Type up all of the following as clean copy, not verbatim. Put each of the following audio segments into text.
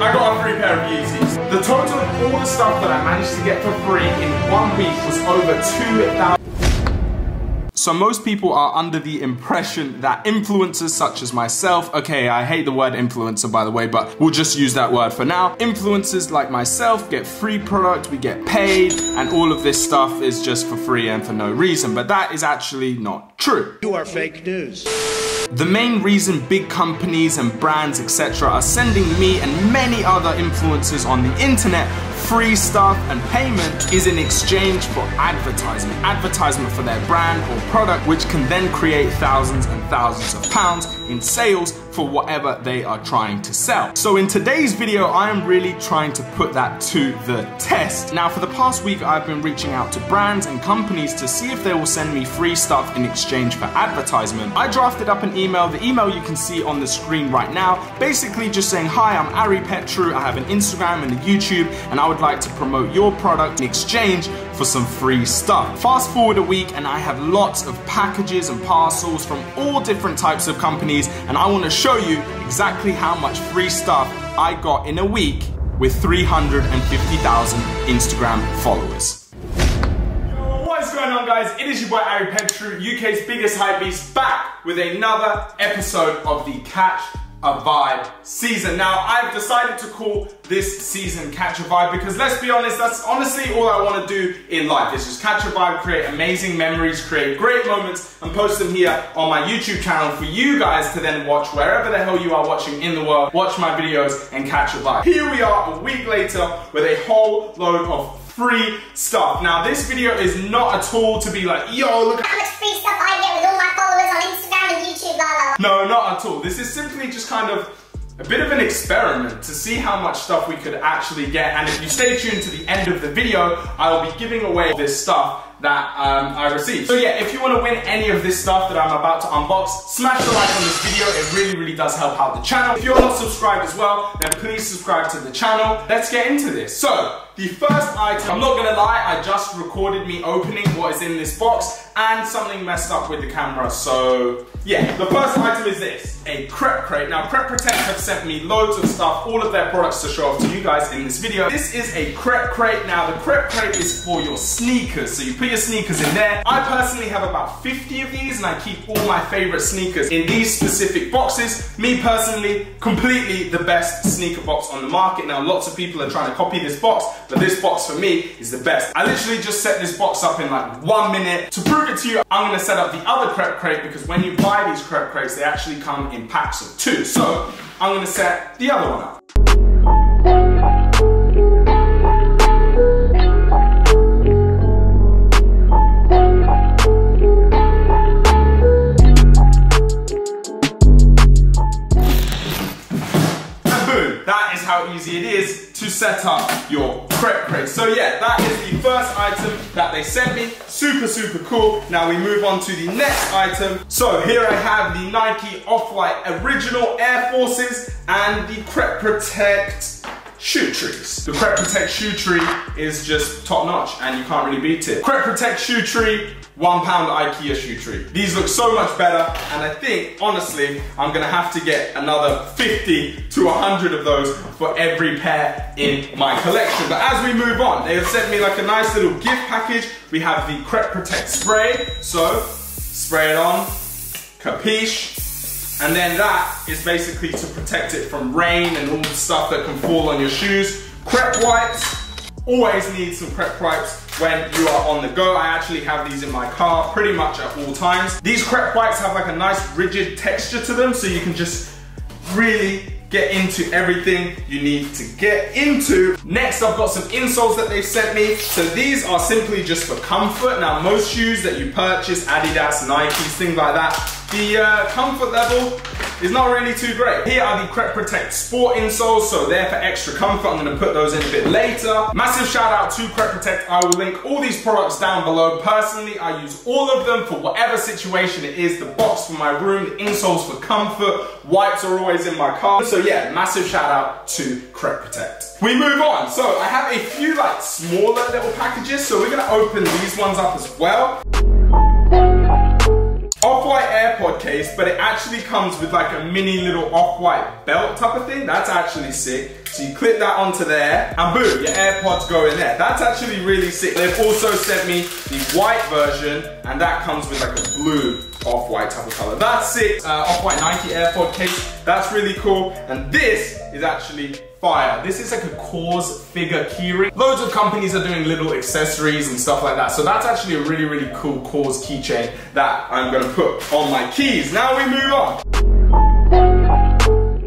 I got a free pair of Yeezys. The total of all the stuff that I managed to get for free in 1 week was over 2,000. So most people are under the impression that influencers such as myself, okay, I hate the word influencer by the way, but we'll just use that word for now. Influencers like myself get free product, we get paid, and all of this stuff is just for free and for no reason, but that is actually not true. You are fake news. The main reason big companies and brands etc. are sending me and many other influencers on the internet free stuff and payment is in exchange for advertisement. Advertisement for their brand or product, which can then create thousands and thousands of pounds in sales for whatever they are trying to sell. So in today's video, I am really trying to put that to the test. Now for the past week, I've been reaching out to brands and companies to see if they will send me free stuff in exchange for advertisement. I drafted up an email, the email you can see on the screen right now, basically just saying, hi, I'm Ari Petru, I have an Instagram and a YouTube, and I would like to promote your product in exchange for some free stuff. Fast forward a week and I have lots of packages and parcels from all different types of companies, and I want to show you exactly how much free stuff I got in a week with 350,000 Instagram followers. Yo, what is going on guys? It is your boy Ari Petru, UK's biggest hypebeast, back with another episode of the Catch a Vibe season. Now, I've decided to call this season Catch a Vibe because let's be honest, that's honestly all I want to do in life is just catch a vibe, create amazing memories, create great moments and post them here on my YouTube channel for you guys to then watch wherever the hell you are watching in the world, watch my videos and catch a vibe. Here we are a week later with a whole load of free stuff. Now, this video is not at all to be like, yo, look how much free stuff I get with all my followers on Instagram and YouTube, blah, blah. No, not at all. This is simply just kind of a bit of an experiment to see how much stuff we could actually get. And if you stay tuned to the end of the video, I will be giving away this stuff that I received. So yeah, if you want to win any of this stuff that I'm about to unbox, smash the like on this video. It really does help out the channel. If you're not subscribed as well, then please subscribe to the channel. Let's get into this. So, the first item, I'm not gonna lie, I just recorded me opening what is in this box and something messed up with the camera, so yeah. The first item is this, a Crep crate. Now, Crep Protect have sent me loads of stuff, all of their products to show off to you guys in this video. This is a Crep crate. Now, the Crep crate is for your sneakers, so you put your sneakers in there. I personally have about 50 of these and I keep all my favorite sneakers in these specific boxes. Me personally, completely the best sneaker box on the market. Now, lots of people are trying to copy this box, but this box for me is the best. I literally just set this box up in like 1 minute. To prove it to you, I'm gonna set up the other Crep crate because when you buy these Crep crates, they actually come in packs of 2. So I'm gonna set the other one up. That is how easy it is to set up your Crep crate. So yeah, that is the first item that they sent me. Super cool. Now we move on to the next item. So here I have the Nike Off-White Original Air Forces and the Crep Protect shoe trees. The Crep Protect shoe tree is just top notch and you can't really beat it. Crep Protect shoe tree, £1 IKEA shoe tree. These look so much better, and I think, honestly, I'm gonna have to get another 50 to 100 of those for every pair in my collection. But as we move on, they have sent me like a nice little gift package. We have the Crep Protect spray, so spray it on, capiche. And then that is basically to protect it from rain and all the stuff that can fall on your shoes. Crep wipes, always need some Crep wipes when you are on the go. I actually have these in my car pretty much at all times. These Crep wipes have like a nice rigid texture to them, so you can just really get into everything you need to get into. Next, I've got some insoles that they've sent me. So these are simply just for comfort. Now, most shoes that you purchase, Adidas, Nikes, things like that, the comfort level is not really too great. Here are the Crep Protect Sport insoles, so they're for extra comfort. I'm gonna put those in a bit later. Massive shout out to Crep Protect. I will link all these products down below. Personally, I use all of them for whatever situation it is. The box for my room, the insoles for comfort, wipes are always in my car. So yeah, massive shout out to Crep Protect. We move on. So I have a few like smaller little packages, so we're gonna open these ones up as well. Off-white AirPod case, but it actually comes with like a mini little off-white belt type of thing. That's actually sick. So you clip that onto there, and boom, your AirPods go in there. That's actually really sick. They've also sent me the white version, and that comes with like a blue off-white type of color. That's sick. Off-white Nike AirPod case. That's really cool. And this is actually fire. This is like a Cause figure keyring. Loads of companies are doing little accessories and stuff like that. So that's actually a really, really cool Cause keychain that I'm gonna put on my keys. Now we move on.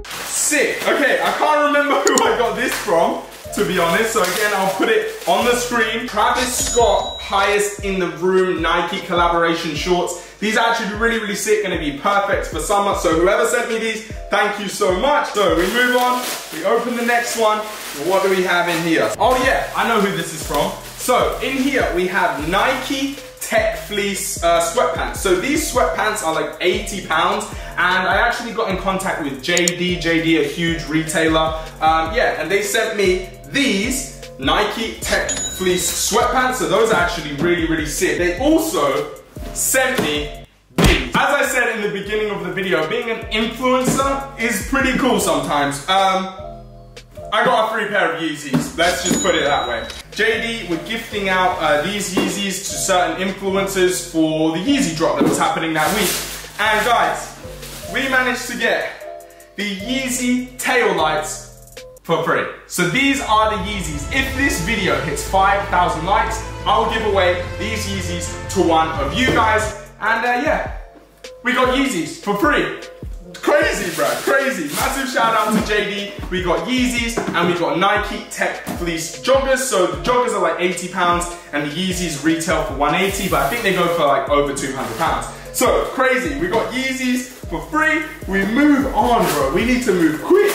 Sick. Okay, I can't remember who I got this from, to be honest. So again, I'll put it on the screen. Travis Scott highest in the room Nike collaboration shorts. These are actually really, really sick, gonna be perfect for summer. So whoever sent me these, thank you so much. So we move on, we open the next one. What do we have in here? Oh yeah, I know who this is from. So in here we have Nike Tech Fleece sweatpants. So these sweatpants are like 80 pounds. And I actually got in contact with JD, a huge retailer. Yeah, and they sent me these Nike Tech Fleece sweatpants. So those are actually really, really sick. They also sent me these. As I said in the beginning of the video, being an influencer is pretty cool sometimes. I got a free pair of Yeezys. Let's just put it that way. JD were gifting out these Yeezys to certain influencers for the Yeezy drop that was happening that week. And guys, we managed to get the Yeezy tail lights for free. So these are the Yeezys. If this video hits 5,000 likes, I'll give away these Yeezys to one of you guys. And yeah, we got Yeezys for free. Crazy, bro, crazy. Massive shout out to JD. We got Yeezys and we got Nike Tech Fleece joggers. So the joggers are like 80 pounds and the Yeezys retail for 180, but I think they go for like over 200 pounds. So crazy, we got Yeezys for free. We move on, bro. We need to move quick.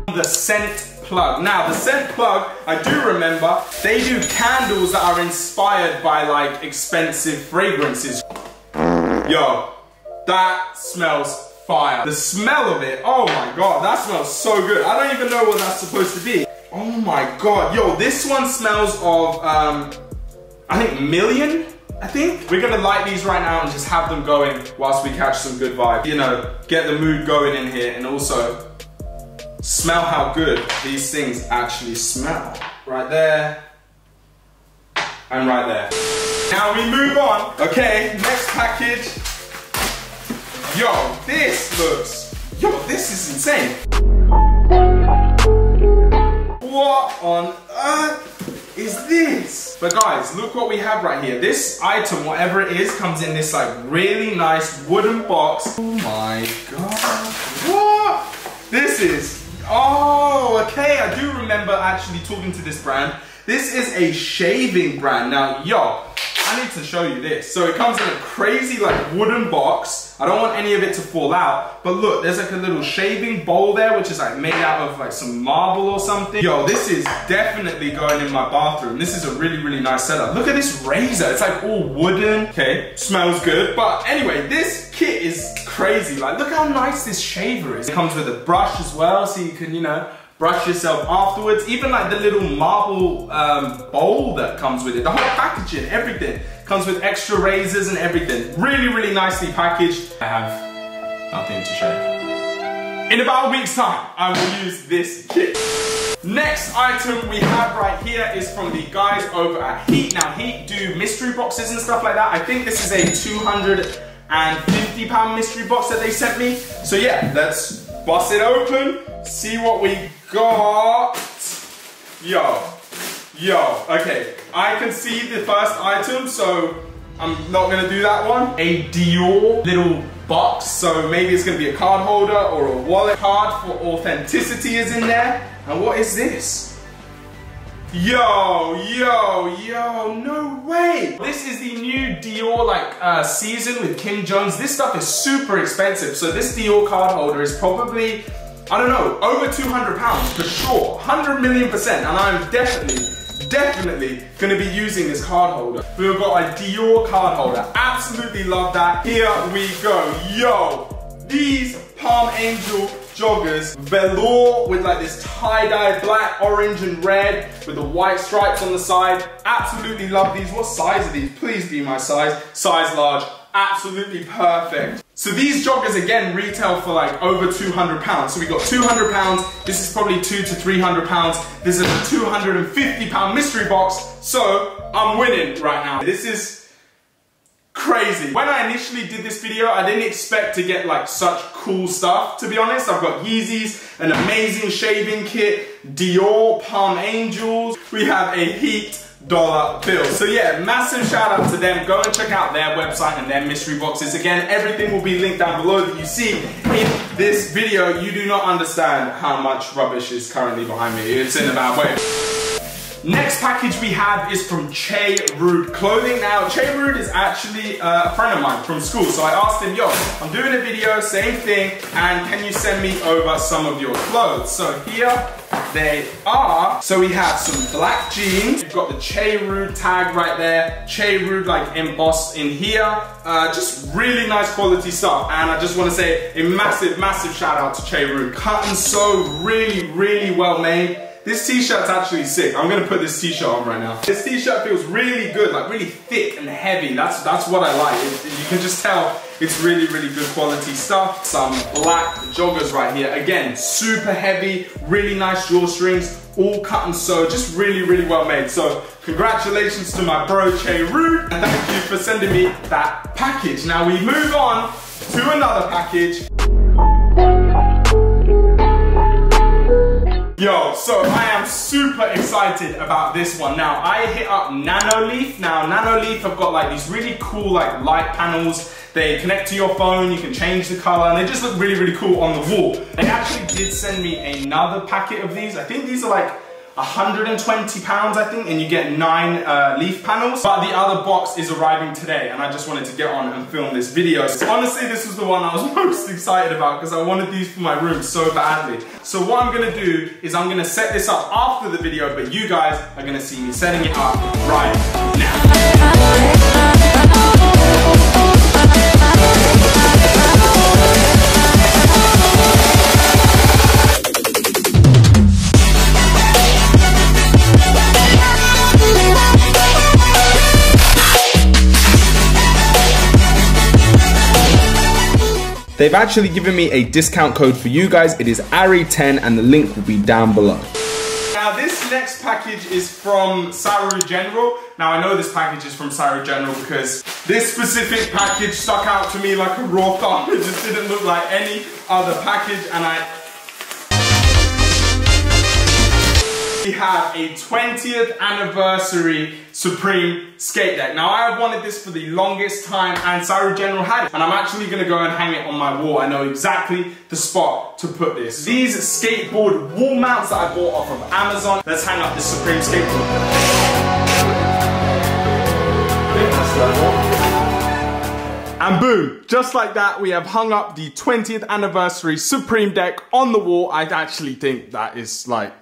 TheScentplug. Now, TheScentplug, I do remember, they do candles that are inspired by like expensive fragrances. Yo, that smells fire. The smell of it, oh my god, that smells so good. I don't even know what that's supposed to be. Oh my god, yo, this one smells of, I think Million, I think. We're gonna light these right now and just have them going whilst we catch some good vibes. You know, get the mood going in here and also smell how good these things actually smell. Right there, and right there. Now we move on. Okay, next package. Yo, this is insane. What on earth is this? But guys, look what we have right here. This item, whatever it is, comes in this like really nice wooden box. Oh my god. What? This is, oh, okay, I do remember actually talking to this brand. This is a shaving brand. Now, yo, I need to show you this. So it comes in a crazy like wooden box. I don't want any of it to fall out. But look, there's like a little shaving bowl there, which is like made out of like some marble or something. Yo, this is definitely going in my bathroom. This is a really, really nice setup. Look at this razor. It's like all wooden. Okay, smells good. But anyway, this kit is crazy. Like, look how nice this shaver is. It comes with a brush as well, so you can, you know, brush yourself afterwards. Even like the little marble bowl that comes with it. The whole packaging, everything. Comes with extra razors and everything. Really, really nicely packaged. I have nothing to shave. In about a week's time, I will use this kit. Next item we have right here is from the guys over at Heat. Now, Heat do mystery boxes and stuff like that. I think this is a 250 pound mystery box that they sent me. So yeah, let's bust it open, see what we got. Yo, okay. I can see the first item, so I'm not gonna do that one. A Dior little box, so maybe it's gonna be a card holder or a wallet. Card for authenticity is in there. And what is this? Yo, no way. This is the new Dior like season with Kim Jones. This stuff is super expensive. So this Dior card holder is probably, I don't know, over 200 pounds for sure, 100 million %. And I'm definitely gonna be using this card holder. We've got a Dior card holder. Absolutely love that. Here we go. Yo, These Palm Angel joggers, velour with like this tie-dye black, orange and red with the white stripes on the side. Absolutely love these. What size are these? Please be my size. Size large. Absolutely perfect. So these joggers again retail for like over £200. So we got £200. This is probably £200 to £300. This is a £250 mystery box. So I'm winning right now. This is crazy. When I initially did this video, I didn't expect to get like such cool stuff, to be honest. I've got Yeezys, an amazing shaving kit, Dior, Palm Angels. We have a Heat dollar bill. So yeah, massive shout out to them. Go and check out their website and their mystery boxes. Again, everything will be linked down below that you see in this video. You do not understand how much rubbish is currently behind me. It's in a bad way. Next package we have is from CheRood clothing. Now, CheRood is actually a friend of mine from school. So I asked him, yo, I'm doing a video, same thing, and can you send me over some of your clothes? So here they are. So we have some black jeans. We've got the CheRood tag right there. CheRood like embossed in here. Just really nice quality stuff. And I just want to say a massive, massive shout out to CheRood. Cut and sew, really, really well made. This t-shirt's actually sick. I'm gonna put this t-shirt on right now. This t-shirt feels really good, like really thick and heavy. That's what I like. You can just tell it's really, really good quality stuff. Some black joggers right here. Again, super heavy, really nice drawstrings, all cut and sew, just really, really well made. So congratulations to my bro CheRood, and thank you for sending me that package. Now we move on to another package. Yo, so I am super excited about this one. Now, I hit up NanoLeaf. Now, NanoLeaf have got like these really cool like light panels. They connect to your phone, you can change the color, and they just look really, really cool on the wall. They actually did send me another packet of these. I think these are like £120, I think, and you get 9 leaf panels. But the other box is arriving today, and I just wanted to get on and film this video. So honestly, this was the one I was most excited about because I wanted these for my room so badly. So what I'm gonna do is I'm gonna set this up after the video, but you guys are gonna see me setting it up right now. They've actually given me a discount code for you guys. It is ARI10 and the link will be down below. Now this next package is from Saru General. Now I know this package is from Saru General because this specific package stuck out to me like a raw thumb. It just didn't look like any other package, and we have a 20th anniversary Supreme skate deck. Now I have wanted this for the longest time and Saru General had it. And I'm actually gonna go and hang it on my wall. I know exactly the spot to put this. These skateboard wall mounts that I bought off of Amazon. Let's hang up this Supreme skateboard. And boom, just like that, we have hung up the 20th anniversary Supreme deck on the wall. I actually think that is like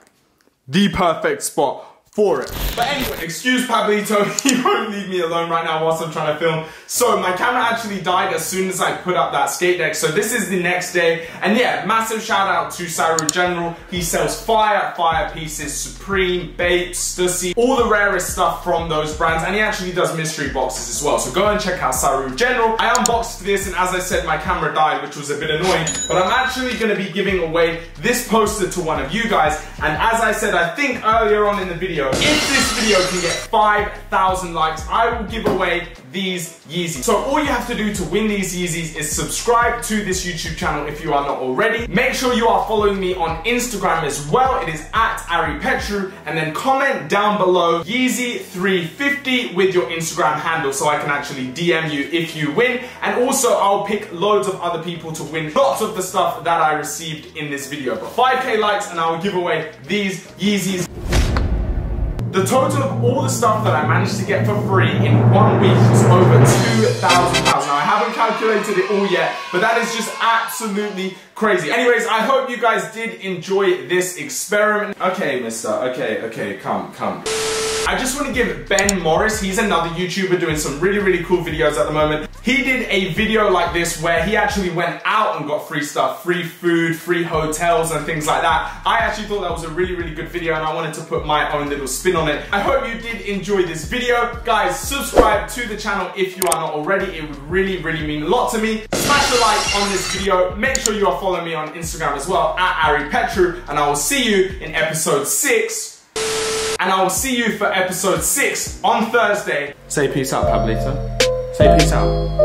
the perfect spot for it. But anyway, excuse Pablito, he won't leave me alone right now whilst I'm trying to film. So my camera actually died as soon as I put up that skate deck. So this is the next day. And yeah, massive shout out to Saru General. He sells fire pieces, Supreme, Bates, Stussy, all the rarest stuff from those brands. And he actually does mystery boxes as well. So go and check out Saru General. I unboxed this, and as I said, my camera died, which was a bit annoying. But I'm actually gonna be giving away this poster to one of you guys. And as I said, I think earlier on in the video, if this video can get 5,000 likes, I will give away these Yeezys. So all you have to do to win these Yeezys is subscribe to this YouTube channel if you are not already. Make sure you are following me on Instagram as well. It is at AriPetru, and then comment down below Yeezy350 with your Instagram handle so I can actually DM you if you win. And also I'll pick loads of other people to win lots of the stuff that I received in this video. But 5K likes and I will give away these Yeezys. The total of all the stuff that I managed to get for free in 1 week was over £2,000. Now I haven't calculated it all yet, but that is just absolutely crazy. Anyways, I hope you guys did enjoy this experiment. Okay, mister, okay, come. I just want to give Ben Morris, he's another YouTuber doing some really cool videos at the moment. He did a video like this where he actually went out and got free stuff, free food, free hotels and things like that. I actually thought that was a really good video and I wanted to put my own little spin on it. I hope you did enjoy this video. Guys, subscribe to the channel if you are not already. It would really mean a lot to me. Smash the like on this video. Make sure you are following me on Instagram as well, @AriPetru, and I will see you in episode 6. And I will see you for episode 6 on Thursday. Say peace out, Pablito. Say peace out.